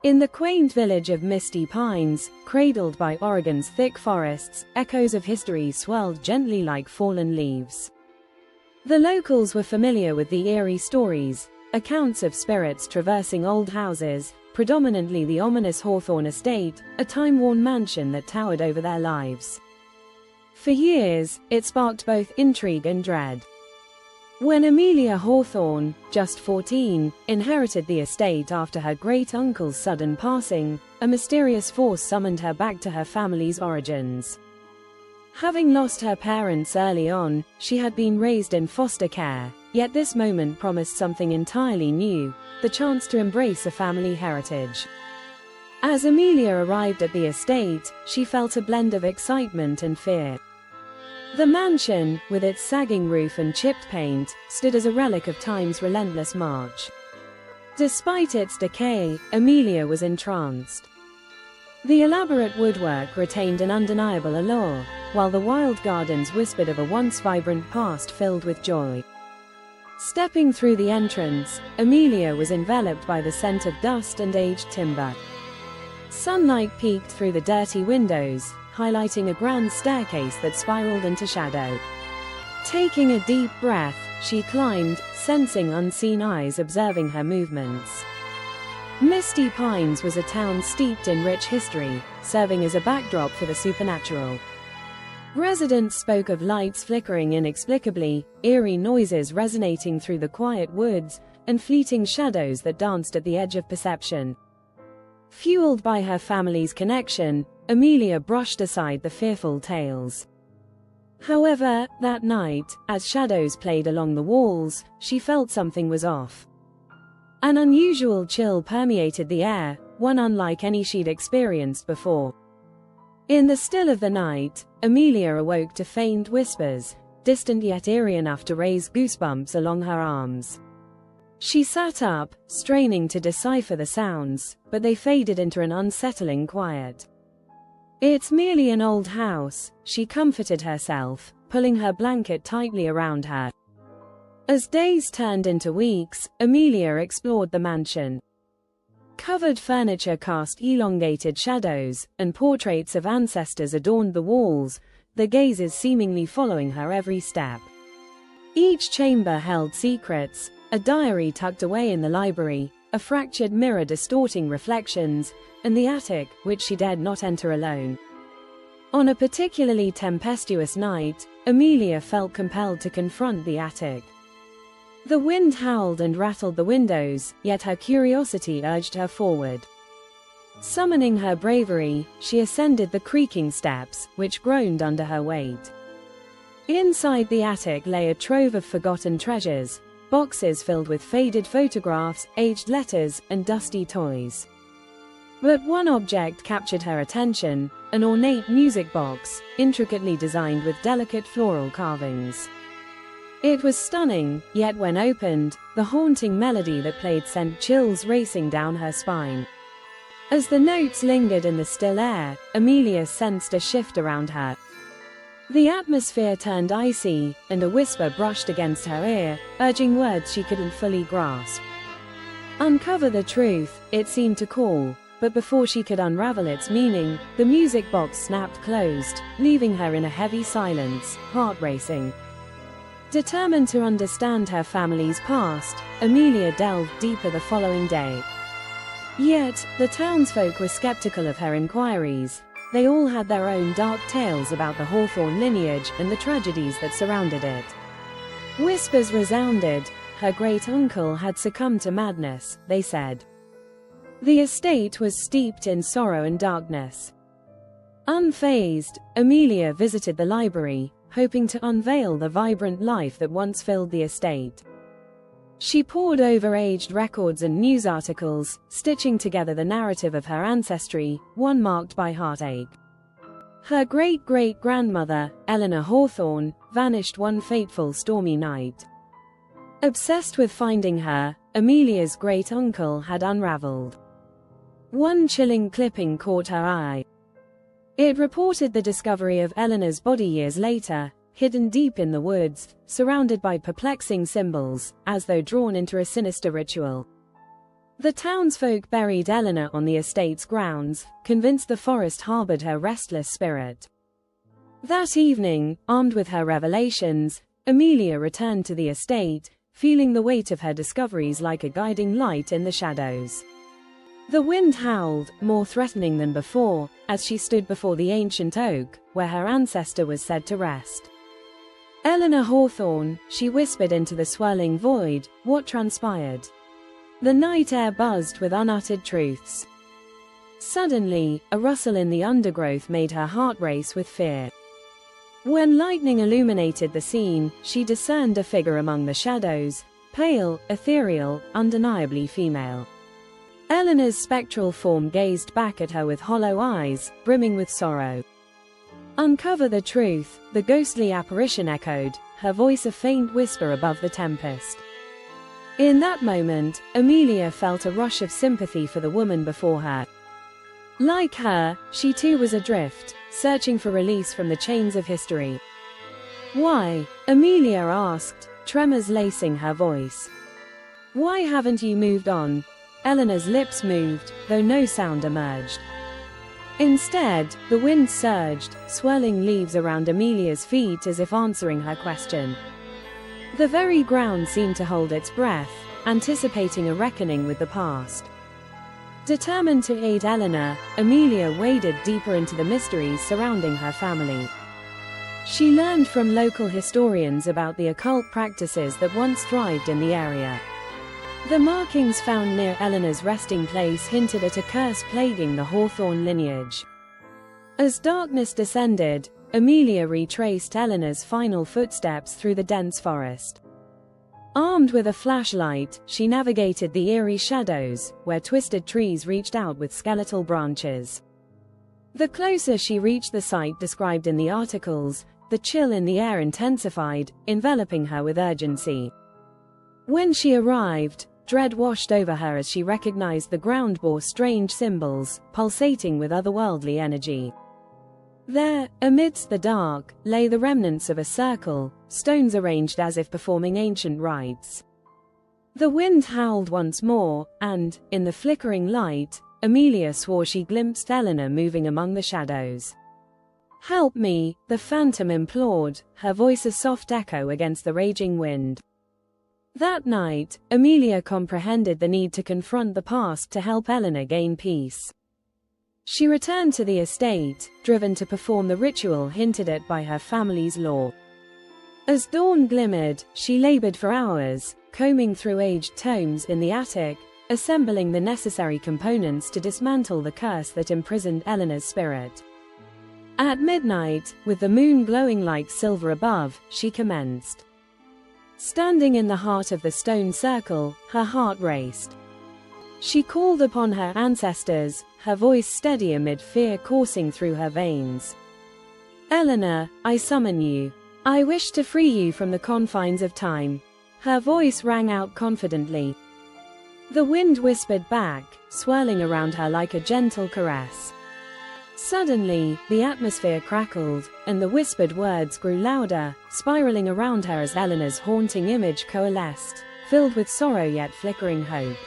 In the quaint village of Misty Pines, cradled by Oregon's thick forests, echoes of history swirled gently like fallen leaves. The locals were familiar with the eerie stories, accounts of spirits traversing old houses, predominantly the ominous Hawthorne estate, a time-worn mansion that towered over their lives. For years, it sparked both intrigue and dread. When Amelia Hawthorne, just 14, inherited the estate after her great-uncle's sudden passing, a mysterious force summoned her back to her family's origins. Having lost her parents early on, she had been raised in foster care, yet this moment promised something entirely new, the chance to embrace a family heritage. As Amelia arrived at the estate, she felt a blend of excitement and fear. The mansion, with its sagging roof and chipped paint, stood as a relic of time's relentless march. Despite its decay, Amelia was entranced. The elaborate woodwork retained an undeniable allure, while the wild gardens whispered of a once vibrant past filled with joy. Stepping through the entrance, Amelia was enveloped by the scent of dust and aged timber. Sunlight peeked through the dirty windows, highlighting a grand staircase that spiraled into shadow. Taking a deep breath, she climbed, sensing unseen eyes observing her movements. Misty Pines was a town steeped in rich history, serving as a backdrop for the supernatural. Residents spoke of lights flickering inexplicably, eerie noises resonating through the quiet woods, and fleeting shadows that danced at the edge of perception. Fueled by her family's connection, Amelia brushed aside the fearful tales. However, that night, as shadows played along the walls, she felt something was off. An unusual chill permeated the air, one unlike any she'd experienced before. In the still of the night, Amelia awoke to faint whispers, distant yet eerie enough to raise goosebumps along her arms. She sat up, straining to decipher the sounds, but they faded into an unsettling quiet. "It's merely an old house," she comforted herself, pulling her blanket tightly around her. As days turned into weeks, Amelia explored the mansion. Covered furniture cast elongated shadows, and portraits of ancestors adorned the walls, their gazes seemingly following her every step. Each chamber held secrets, a diary tucked away in the library, a fractured mirror distorting reflections, and the attic, which she dared not enter alone. On a particularly tempestuous night, Amelia felt compelled to confront the attic. The wind howled and rattled the windows, yet her curiosity urged her forward. Summoning her bravery, she ascended the creaking steps, which groaned under her weight. Inside the attic lay a trove of forgotten treasures, boxes filled with faded photographs, aged letters, and dusty toys. But one object captured her attention, an ornate music box, intricately designed with delicate floral carvings. It was stunning, yet when opened, the haunting melody that played sent chills racing down her spine. As the notes lingered in the still air, Amelia sensed a shift around her. The atmosphere turned icy, and a whisper brushed against her ear, urging words she couldn't fully grasp. "Uncover the truth," it seemed to call, but before she could unravel its meaning, the music box snapped closed, leaving her in a heavy silence, heart racing. Determined to understand her family's past, Amelia delved deeper the following day. Yet, the townsfolk were skeptical of her inquiries. They all had their own dark tales about the Hawthorne lineage and the tragedies that surrounded it. Whispers resounded. Her great-uncle had succumbed to madness, they said. The estate was steeped in sorrow and darkness. Unfazed, Amelia visited the library, hoping to unveil the vibrant life that once filled the estate. She pored over aged records and news articles, stitching together the narrative of her ancestry, one marked by heartache. Her great-great-grandmother, Eliza Hawthorne, vanished one fateful stormy night. Obsessed with finding her, Amelia's great-uncle had unraveled. One chilling clipping caught her eye. It reported the discovery of Eleanor's body years later, hidden deep in the woods, surrounded by perplexing symbols, as though drawn into a sinister ritual. The townsfolk buried Eleanor on the estate's grounds, convinced the forest harbored her restless spirit. That evening, armed with her revelations, Amelia returned to the estate, feeling the weight of her discoveries like a guiding light in the shadows. The wind howled, more threatening than before, as she stood before the ancient oak, where her ancestor was said to rest. "Eleanor Hawthorne," she whispered into the swirling void, "what transpired?" The night air buzzed with unuttered truths. Suddenly, a rustle in the undergrowth made her heart race with fear. When lightning illuminated the scene, she discerned a figure among the shadows, pale, ethereal, undeniably female. Eleanor's spectral form gazed back at her with hollow eyes, brimming with sorrow. "Uncover the truth," the ghostly apparition echoed, her voice a faint whisper above the tempest. In that moment, Amelia felt a rush of sympathy for the woman before her. Like her, she too was adrift, searching for release from the chains of history. "Why?" Amelia asked, tremors lacing her voice. "Why haven't you moved on?" Eleanor's lips moved, though no sound emerged. Instead, the wind surged, swirling leaves around Amelia's feet as if answering her question. The very ground seemed to hold its breath, anticipating a reckoning with the past. Determined to aid Eleanor, Amelia waded deeper into the mysteries surrounding her family. She learned from local historians about the occult practices that once thrived in the area. The markings found near Eleanor's resting place hinted at a curse plaguing the Hawthorne lineage. As darkness descended, Amelia retraced Eleanor's final footsteps through the dense forest. Armed with a flashlight, she navigated the eerie shadows, where twisted trees reached out with skeletal branches. The closer she reached the site described in the articles, the chill in the air intensified, enveloping her with urgency. When she arrived, dread washed over her as she recognized the ground bore strange symbols, pulsating with otherworldly energy. There, amidst the dark, lay the remnants of a circle, stones arranged as if performing ancient rites. The wind howled once more, and, in the flickering light, Amelia swore she glimpsed Eleanor moving among the shadows. "Help me," the phantom implored, her voice a soft echo against the raging wind. That night, Amelia comprehended the need to confront the past to help Eleanor gain peace. She returned to the estate, driven to perform the ritual hinted at by her family's law. As dawn glimmered, she labored for hours, combing through aged tomes in the attic, assembling the necessary components to dismantle the curse that imprisoned Eleanor's spirit. At midnight, with the moon glowing like silver above, she commenced. Standing in the heart of the stone circle, her heart raced. She called upon her ancestors, her voice steady amid fear coursing through her veins. "Eleanor, I summon you. I wish to free you from the confines of time." Her voice rang out confidently. The wind whispered back, swirling around her like a gentle caress. Suddenly, the atmosphere crackled, and the whispered words grew louder, spiraling around her as Eleanor's haunting image coalesced, filled with sorrow yet flickering hope.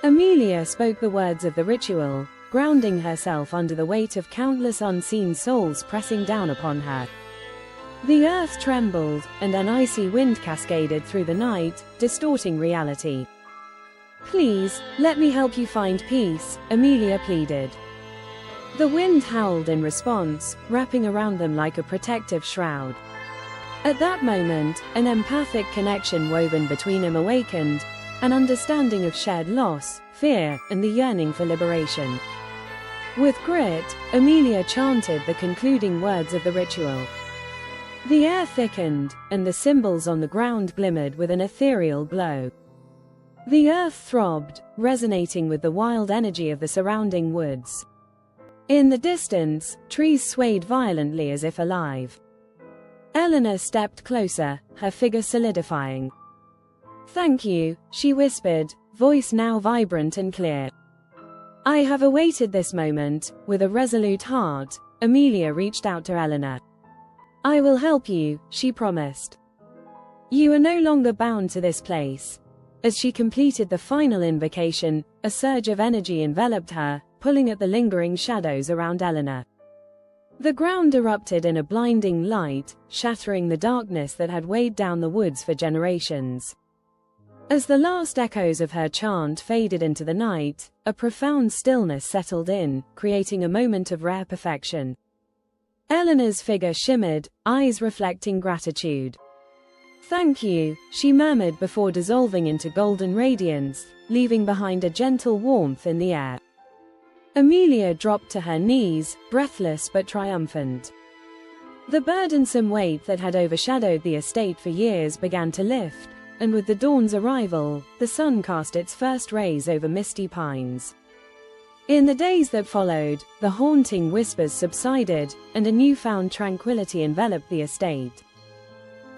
Amelia spoke the words of the ritual, grounding herself under the weight of countless unseen souls pressing down upon her. The earth trembled, and an icy wind cascaded through the night, distorting reality. "Please, let me help you find peace," Amelia pleaded. The wind howled in response, wrapping around them like a protective shroud. At that moment, an empathic connection woven between them awakened, an understanding of shared loss, fear, and the yearning for liberation. With grit, Amelia chanted the concluding words of the ritual. The air thickened, and the symbols on the ground glimmered with an ethereal glow. The earth throbbed, resonating with the wild energy of the surrounding woods. In the distance, trees swayed violently as if alive. Eleanor stepped closer, her figure solidifying. "Thank you," she whispered, voice now vibrant and clear. "I have awaited this moment." With a resolute heart, Amelia reached out to Eleanor. "I will help you," she promised. "You are no longer bound to this place." As she completed the final invocation, a surge of energy enveloped her, pulling at the lingering shadows around Eleanor. The ground erupted in a blinding light, shattering the darkness that had weighed down the woods for generations. As the last echoes of her chant faded into the night, a profound stillness settled in, creating a moment of rare perfection. Eleanor's figure shimmered, eyes reflecting gratitude. "Thank you," she murmured before dissolving into golden radiance, leaving behind a gentle warmth in the air. Amelia dropped to her knees, breathless but triumphant. The burdensome weight that had overshadowed the estate for years began to lift, and with the dawn's arrival, the sun cast its first rays over misty pines. In the days that followed, the haunting whispers subsided, and a newfound tranquility enveloped the estate.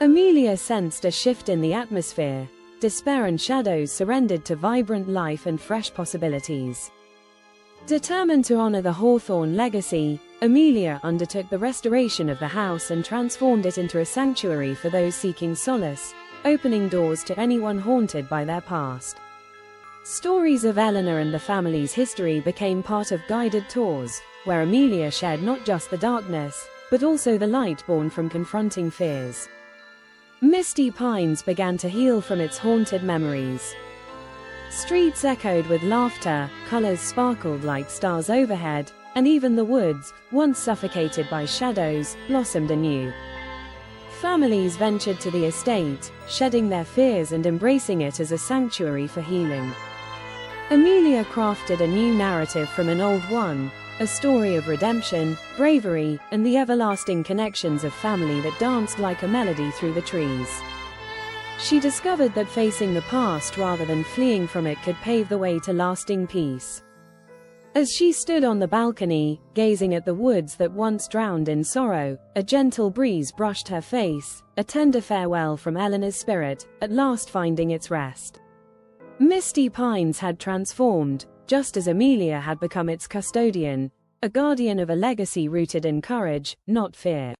Amelia sensed a shift in the atmosphere. Despair and shadows surrendered to vibrant life and fresh possibilities. Determined to honor the Hawthorne legacy, Amelia undertook the restoration of the house and transformed it into a sanctuary for those seeking solace, opening doors to anyone haunted by their past. Stories of Eleanor and the family's history became part of guided tours, where Amelia shared not just the darkness, but also the light born from confronting fears. Misty Pines began to heal from its haunted memories. Streets echoed with laughter, colors sparkled like stars overhead, and even the woods, once suffocated by shadows, blossomed anew. Families ventured to the estate, shedding their fears and embracing it as a sanctuary for healing. Amelia crafted a new narrative from an old one, a story of redemption, bravery, and the everlasting connections of family that danced like a melody through the trees. She discovered that facing the past rather than fleeing from it could pave the way to lasting peace. As she stood on the balcony, gazing at the woods that once drowned in sorrow, a gentle breeze brushed her face, a tender farewell from Eleanor's spirit, at last finding its rest. Misty Pines had transformed, just as Amelia had become its custodian, a guardian of a legacy rooted in courage, not fear.